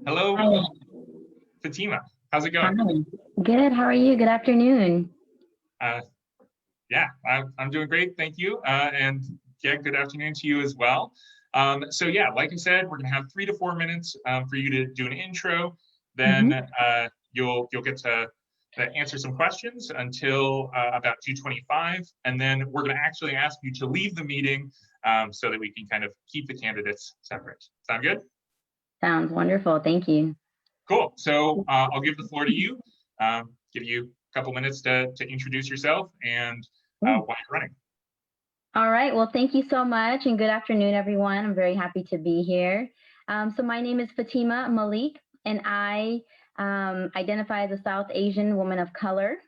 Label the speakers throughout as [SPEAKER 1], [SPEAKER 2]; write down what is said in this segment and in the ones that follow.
[SPEAKER 1] Hello,
[SPEAKER 2] Hi.
[SPEAKER 1] Fatima. How's it
[SPEAKER 2] Hi.
[SPEAKER 1] going?
[SPEAKER 2] Good. How are you? Good afternoon.
[SPEAKER 1] Uh, yeah, I'm doing great. Thank you. And yeah, good afternoon to you as well. So yeah, like I said, we're gonna have 3 to 4 minutes for you to do an intro. Then
[SPEAKER 2] Hmm.
[SPEAKER 1] you'll get to answer some questions until about 2:25, and then we're gonna actually ask you to leave the meeting so that we can kind of keep the candidates separate. Sound good?
[SPEAKER 2] Sounds wonderful. Thank you.
[SPEAKER 1] Cool. So I'll give the floor to you. Give you a couple minutes to introduce yourself and
[SPEAKER 2] Mm.
[SPEAKER 1] why you're running.
[SPEAKER 2] All right. Well, thank you so much, and good afternoon, everyone. I'm very happy to be here. So my name is Fatima Malik, and I identify as a South Asian woman of color.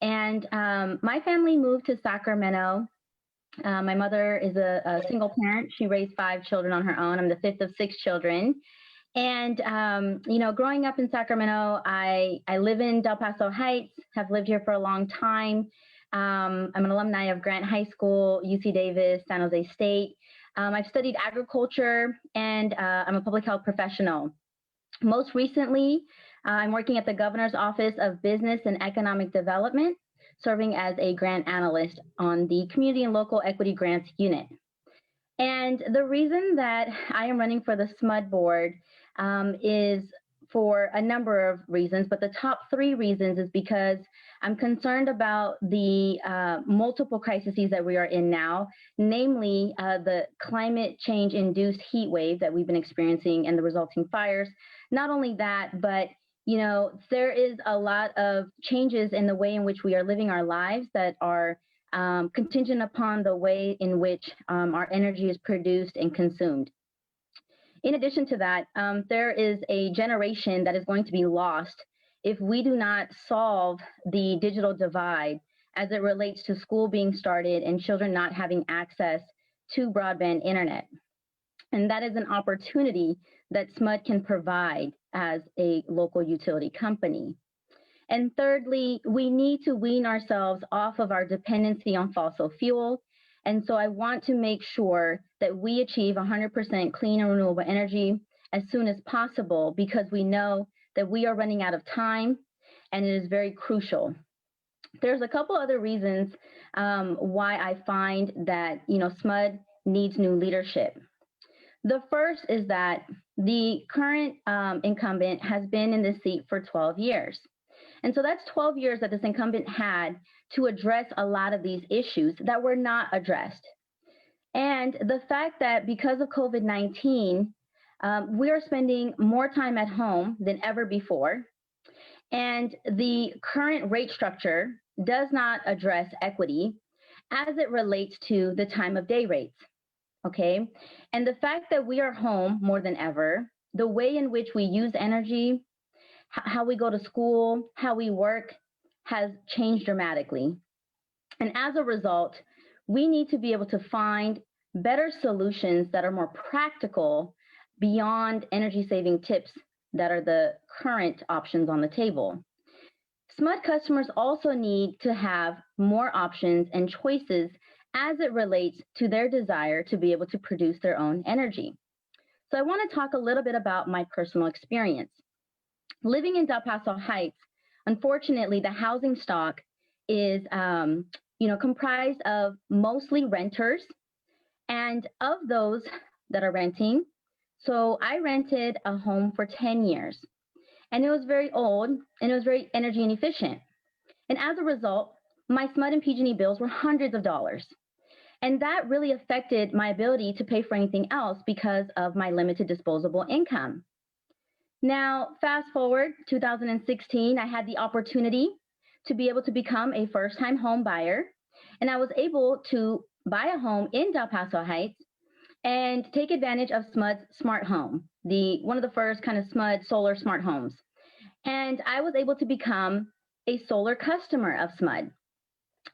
[SPEAKER 2] And my family moved to Sacramento. My mother is a single parent. She raised 5 children on her own. I'm the fifth of 6 children. And growing up in Sacramento, I live in Del Paso Heights. Have lived here for a long time. I'm an alumni of Grant High School, UC Davis, San Jose State. I've studied agriculture, and I'm a public health professional. Most recently, I'm working at the Governor's Office of Business and Economic Development, serving as a grant analyst on the Community and Local Equity Grants Unit. And the reason that I am running for the SMUD board is for a number of reasons, but the top 3 reasons is because I'm concerned about the multiple crises that we are in now, namely the climate change induced heat wave that we've been experiencing and the resulting fires. Not only that, but there is a lot of changes in the way in which we are living our lives that are contingent upon the way in which our energy is produced and consumed. In addition to that, there is a generation that is going to be lost if we do not solve the digital divide as it relates to school being started and children not having access to broadband internet. And that is an opportunity that SMUD can provide as a local utility company. And thirdly, we need to wean ourselves off of our dependency on fossil fuel. And so I want to make sure that we achieve 100% clean and renewable energy as soon as possible, because we know that we are running out of time and it is very crucial. There's a couple other reasons why I find that SMUD needs new leadership. The first is that the current incumbent has been in this seat for 12 years. And so that's 12 years that this incumbent had to address a lot of these issues that were not addressed. And the fact that because of COVID-19, we're spending more time at home than ever before. And the current rate structure does not address equity as it relates to the time of day rates. Okay. And the fact that we are home more than ever, the way in which we use energy, how we go to school, how we work has changed dramatically. And as a result, we need to be able to find better solutions that are more practical beyond energy saving tips that are the current options on the table. SMUD customers also need to have more options and choices as it relates to their desire to be able to produce their own energy. So I want to talk a little bit about my personal experience. Living in Del Paso Heights, unfortunately, the housing stock is, comprised of mostly renters, and of those that are renting, so I rented a home for 10 years, and it was very old and it was very energy inefficient. And as a result, my SMUD and PG&E bills were hundreds of dollars. And that really affected my ability to pay for anything else because of my limited disposable income. Now, fast forward 2016, I had the opportunity to be able to become a first-time home buyer, and I was able to buy a home in Del Paso Heights and take advantage of SMUD's smart home, one of the first kind of SMUD solar smart homes. And I was able to become a solar customer of SMUD.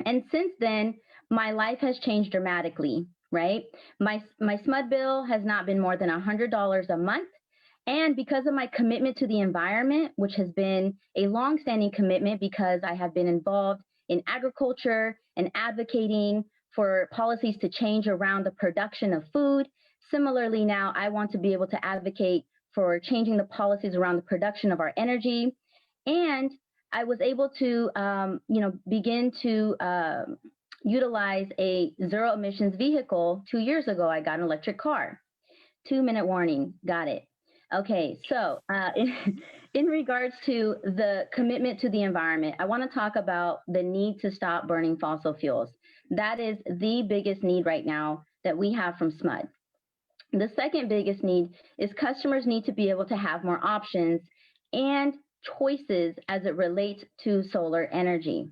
[SPEAKER 2] And since then, my life has changed dramatically, right? My SMUD bill has not been more than $100 a month. And because of my commitment to the environment, which has been a longstanding commitment because I have been involved in agriculture and advocating for policies to change around the production of food. Similarly, now I want to be able to advocate for changing the policies around the production of our energy. And I was able to, begin to utilize a zero emissions vehicle. 2 years ago, I got an electric car. 2-minute warning, got it. Okay, so in regards to the commitment to the environment, I want to talk about the need to stop burning fossil fuels. That is the biggest need right now that we have from SMUD. The second biggest need is customers need to be able to have more options and choices as it relates to solar energy.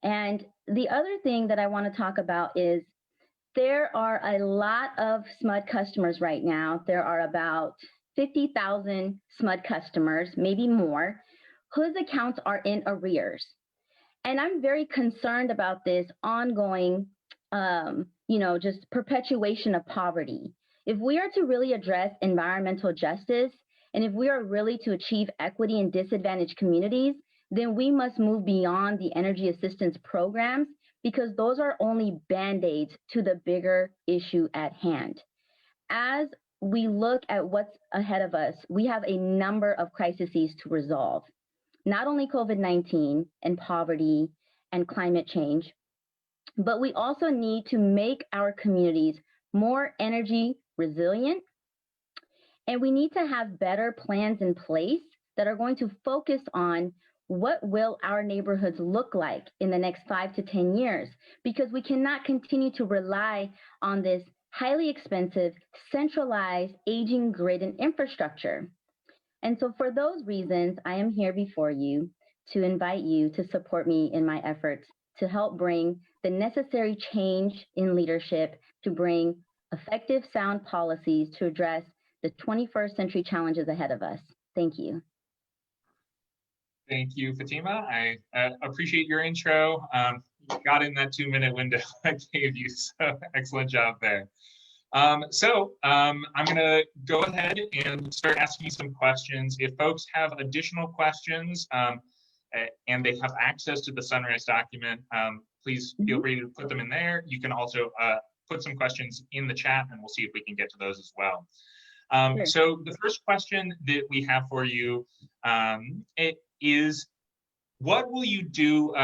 [SPEAKER 2] And the other thing that I want to talk about is there are a lot of SMUD customers right now. There are about 50,000 SMUD customers, maybe more, whose accounts are in arrears. And I'm very concerned about this ongoing, just perpetuation of poverty. If we are to really address environmental justice, and if we are really to achieve equity in disadvantaged communities, then we must move beyond the energy assistance programs, because those are only band-aids to the bigger issue at hand. As we look at what's ahead of us, we have a number of crises to resolve. Not only COVID-19 and poverty and climate change, but we also need to make our communities more energy resilient. And we need to have better plans in place that are going to focus on what will our neighborhoods look like in the next 5 to 10 years, because we cannot continue to rely on this highly expensive, centralized, aging grid and infrastructure. And so for those reasons, I am here before you to invite you to support me in my efforts to help bring the necessary change in leadership to bring effective, sound policies to address the 21st century challenges ahead of us. Thank you.
[SPEAKER 1] Thank you, Fatima. I appreciate your intro. You got in that 2-minute window I gave you, so excellent job there. I'm going to go ahead and start asking some questions. If folks have additional questions and they have access to the Sunrise document, please feel free to put them in there. You can also put some questions in the chat, and we'll see if we can get to those as well. Sure. So the first question that we have for you is, what will you do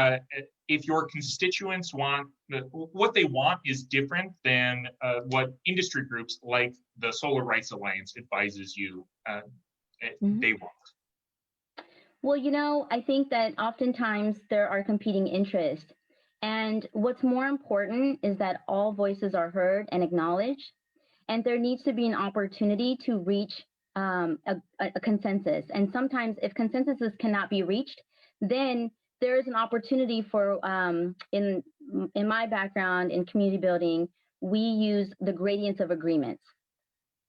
[SPEAKER 1] if your constituents want, what they want is different than what industry groups like the Solar Rights Alliance advises you they want?
[SPEAKER 2] Well, I think that oftentimes there are competing interests. And what's more important is that all voices are heard and acknowledged. And there needs to be an opportunity to reach a consensus. And sometimes if consensuses cannot be reached, then there is an opportunity for, in my background in community building, we use the gradients of agreements.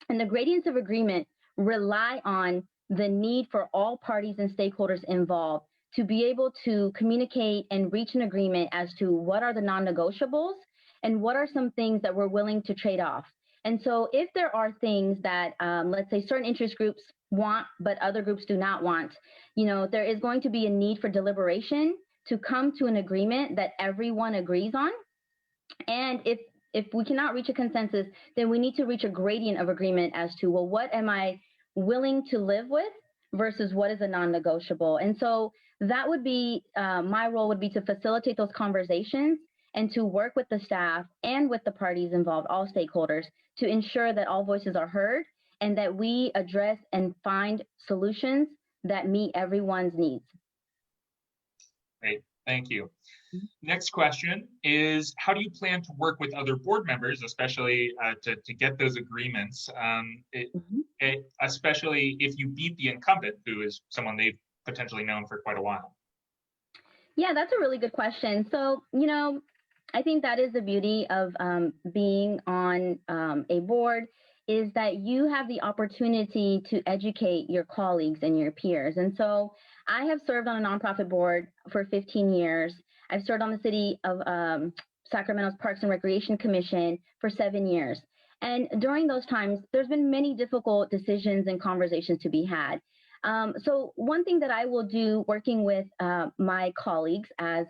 [SPEAKER 2] And the gradients of agreement rely on the need for all parties and stakeholders involved to be able to communicate and reach an agreement as to what are the non-negotiables and what are some things that we're willing to trade off. And so if there are things that, let's say, certain interest groups want, but other groups do not want, there is going to be a need for deliberation to come to an agreement that everyone agrees on. And if we cannot reach a consensus, then we need to reach a gradient of agreement as to, well, what am I willing to live with versus what is a non-negotiable? And so that would be, my role would be to facilitate those conversations and to work with the staff and with the parties involved, all stakeholders, to ensure that all voices are heard and that we address and find solutions that meet everyone's needs.
[SPEAKER 1] Great, thank you. Next question is, how do you plan to work with other board members, especially to get those agreements, especially if you beat the incumbent, who is someone they've potentially known for quite a while?
[SPEAKER 2] Yeah, that's a really good question. So, I think that is the beauty of being on a board, is that you have the opportunity to educate your colleagues and your peers. And so I have served on a nonprofit board for 15 years. I've served on the city of Sacramento's Parks and Recreation Commission for 7 years. And during those times, there's been many difficult decisions and conversations to be had. So one thing that I will do working with my colleagues as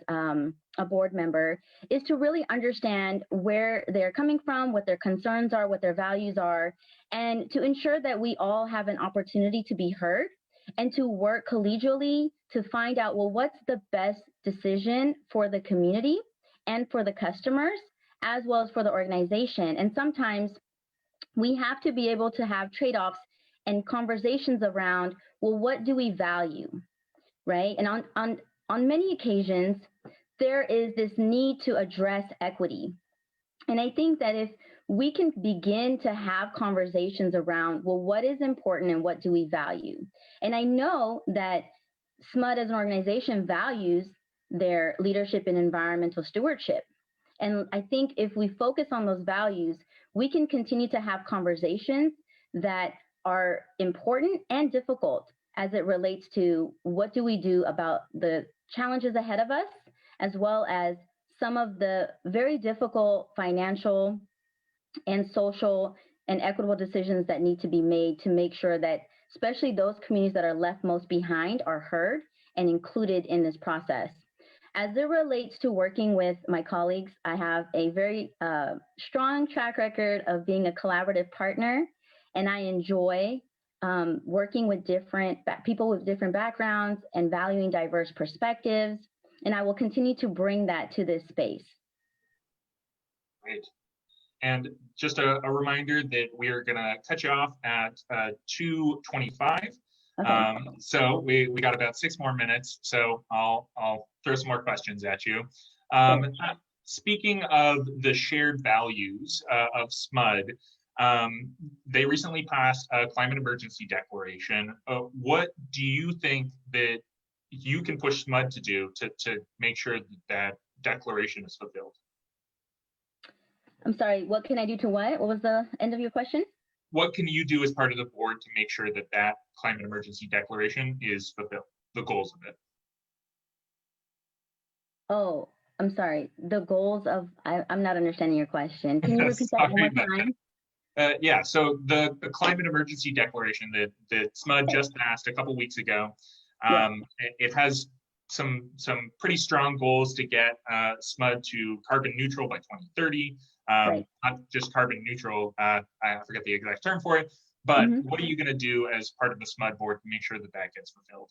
[SPEAKER 2] a board member is to really understand where they're coming from, what their concerns are, what their values are, and to ensure that we all have an opportunity to be heard and to work collegially to find out, well, what's the best decision for the community and for the customers, as well as for the organization. And sometimes we have to be able to have trade-offs and conversations around, well, what do we value, right? And on many occasions, there is this need to address equity. And I think that if we can begin to have conversations around, well, what is important and what do we value? And I know that SMUD as an organization values their leadership in environmental stewardship. And I think if we focus on those values, we can continue to have conversations that are important and difficult as it relates to what do we do about the challenges ahead of us, as well as some of the very difficult financial and social and equitable decisions that need to be made to make sure that especially those communities that are left most behind are heard and included in this process. As it relates to working with my colleagues, I have a very strong track record of being a collaborative partner, and I enjoy working with different people with different backgrounds and valuing diverse perspectives, and I will continue to bring that to this space.
[SPEAKER 1] Great. And just a reminder that we are going to cut you off at 2:25.
[SPEAKER 2] Okay.
[SPEAKER 1] So we got about 6 more minutes. So I'll throw some more questions at you. Speaking of the shared values of SMUD, they recently passed a climate emergency declaration. What do you think that you can push SMUD to do to make sure that declaration is fulfilled?
[SPEAKER 2] I'm sorry, what can I do to what? What was the end of your question?
[SPEAKER 1] What can you do as part of the board to make sure that that climate emergency declaration is fulfilled, the goals of it?
[SPEAKER 2] Oh, I'm sorry. The goals of, I'm not understanding your question. Can you repeat that one more time?
[SPEAKER 1] Yeah, so the climate emergency declaration that SMUD just passed a couple weeks ago, it has some pretty strong goals to get SMUD to carbon neutral by 2030. Not just carbon neutral, I forget the exact term for it, but what are you going to do as part of the SMUD board to make sure that that gets fulfilled?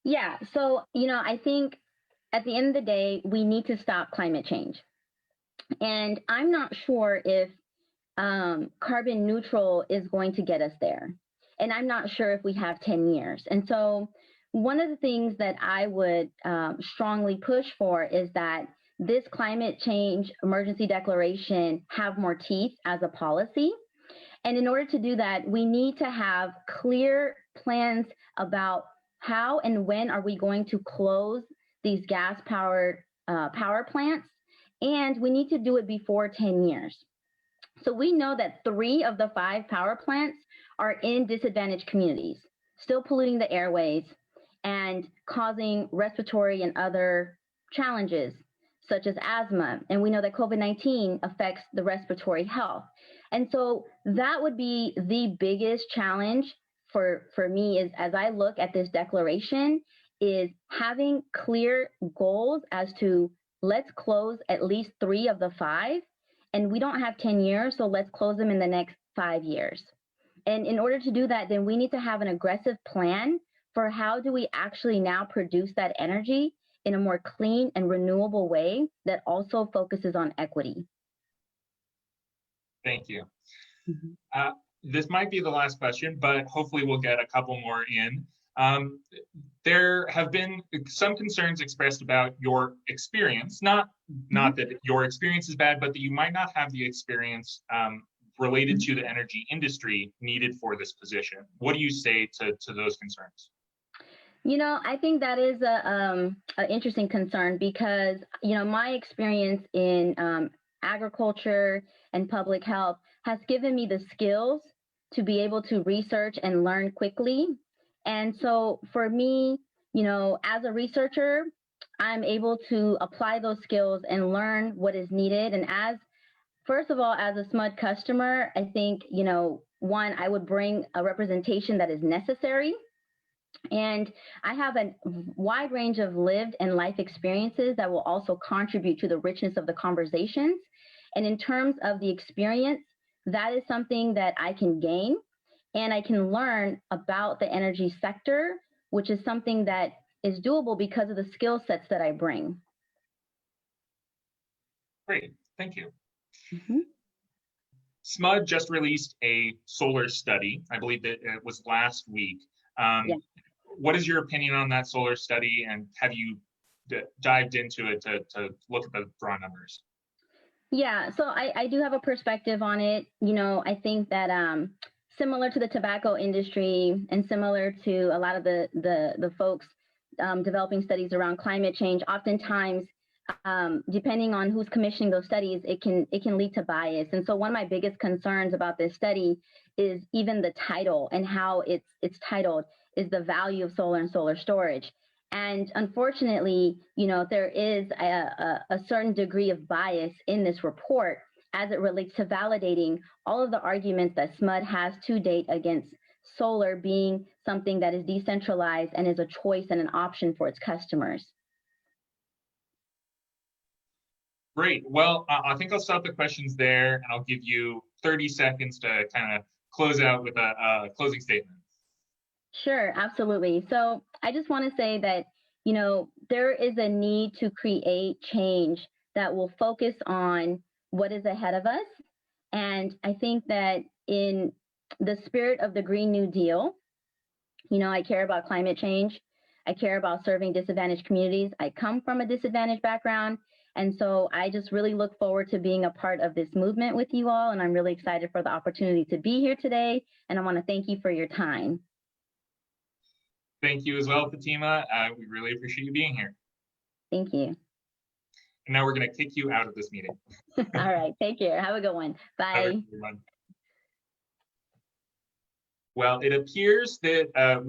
[SPEAKER 2] Yeah, so, I think at the end of the day, we need to stop climate change. And I'm not sure if carbon neutral is going to get us there. And I'm not sure if we have 10 years. And so one of the things that I would strongly push for is that this climate change emergency declaration have more teeth as a policy. And in order to do that, we need to have clear plans about how and when are we going to close these gas-powered power plants, and we need to do it before 10 years. So we know that 3 of the 5 power plants are in disadvantaged communities, still polluting the airways and causing respiratory and other challenges, such as asthma. And we know that COVID-19 affects the respiratory health. And so that would be the biggest challenge for me is, as I look at this declaration, is having clear goals as to let's close at least 3 of the 5. And we don't have 10 years, so let's close them in the next 5 years. And in order to do that, then we need to have an aggressive plan for how do we actually now produce that energy in a more clean and renewable way that also focuses on equity.
[SPEAKER 1] Thank you. This might be the last question, but hopefully we'll get a couple more in. There have been some concerns expressed about your experience, not that your experience is bad, but that you might not have the experience related to the energy industry needed for this position. What do you say to those concerns?
[SPEAKER 2] I think that is an interesting concern because, my experience in agriculture and public health has given me the skills to be able to research and learn quickly. And so for me, as a researcher, I'm able to apply those skills and learn what is needed. And first of all, as a SMUD customer, I think, one, I would bring a representation that is necessary And I have a wide range of lived and life experiences that will also contribute to the richness of the conversations. And in terms of the experience, that is something that I can gain and I can learn about the energy sector, which is something that is doable because of the skill sets that I bring.
[SPEAKER 1] Great, thank you.
[SPEAKER 2] Mhm.
[SPEAKER 1] SMUD just released a solar study. I believe that it was last week.
[SPEAKER 2] Yeah.
[SPEAKER 1] What is your opinion on that solar study, and have you dived into it to look at the raw numbers?
[SPEAKER 2] Yeah, so I do have a perspective on it. You know, I think that similar to the tobacco industry and similar to a lot of the folks developing studies around climate change, oftentimes, depending on who's commissioning those studies, it can lead to bias. And so one of my biggest concerns about this study is even the title and how it's titled is the value of solar and solar storage. And unfortunately, you know, there is a certain degree of bias in this report as it relates to validating all of the arguments that SMUD has to date against solar being something that is decentralized and is a choice and an option for its customers.
[SPEAKER 1] Great. Well, I think I'll stop the questions there, and I'll give you 30 seconds to kind of close out with a closing statement.
[SPEAKER 2] Sure, absolutely. So I just want to say that, you know, there is a need to create change that will focus on what is ahead of us. And I think that in the spirit of the Green New Deal, you know, I care about climate change. I care about serving disadvantaged communities. I come from a disadvantaged background. And so I just really look forward to being a part of this movement with you all. And I'm really excited for the opportunity to be here today. And I want to thank you for your time.
[SPEAKER 1] Thank you as well, Fatima. We really appreciate you being here.
[SPEAKER 2] Thank you.
[SPEAKER 1] And now we're going to kick you out of this meeting.
[SPEAKER 2] All right. Take care. Have a good one. Bye.
[SPEAKER 1] Well, it appears that